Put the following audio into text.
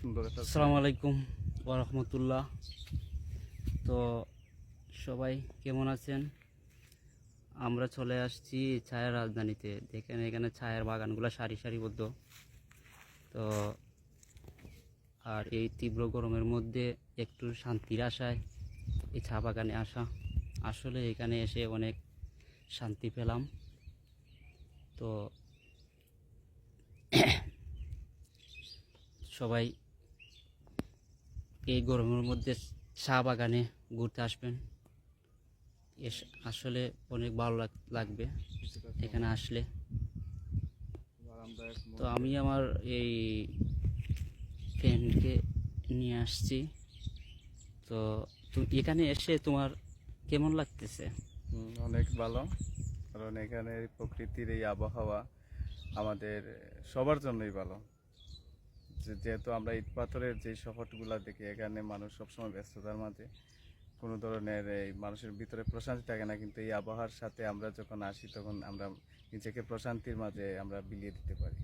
সুন্দর একটা আসসালামু আলাইকুম ওয়া রাহমাতুল্লাহ। তো সবাই কেমন আছেন? আমরা চলে আসছি ছায়ার রাজধানীতে। দেখেন এখানে ছায়ার বাগানগুলো সারি সারিবদ্ধ। তো আর এই তীব্র গরমের মধ্যে একটু শান্তির আশায় এই চা বাগানে আসা। আসলে এখানে এসে অনেক শান্তি পেলাম। তো সবাই এই গরমের মধ্যে চা বাগানে ঘুরতে আসবেন। আসলে অনেক ভালো লাগবে এখানে আসলে। আরামদায়ক তো আমি আমার এই ফ্রেন্ডকে নিয়ে আসছি। তো এখানে এসে তোমার কেমন লাগতেছে? অনেক ভালো, কারণ এখানে প্রকৃতির এই আবহাওয়া আমাদের সবার জন্যই ভালো। যেহেতু আমরা ইট পাথরের যে শহরগুলো দেখি, এখানে মানুষ সবসময় ব্যস্ততার মাঝে, কোনো ধরনের এই মানুষের ভিতরে প্রশান্তি থাকে না, কিন্তু এই আবহাওয়ার সাথে আমরা যখন আসি তখন আমরা নিজেকে প্রশান্তির মাঝে আমরা বিলিয়ে দিতে পারি।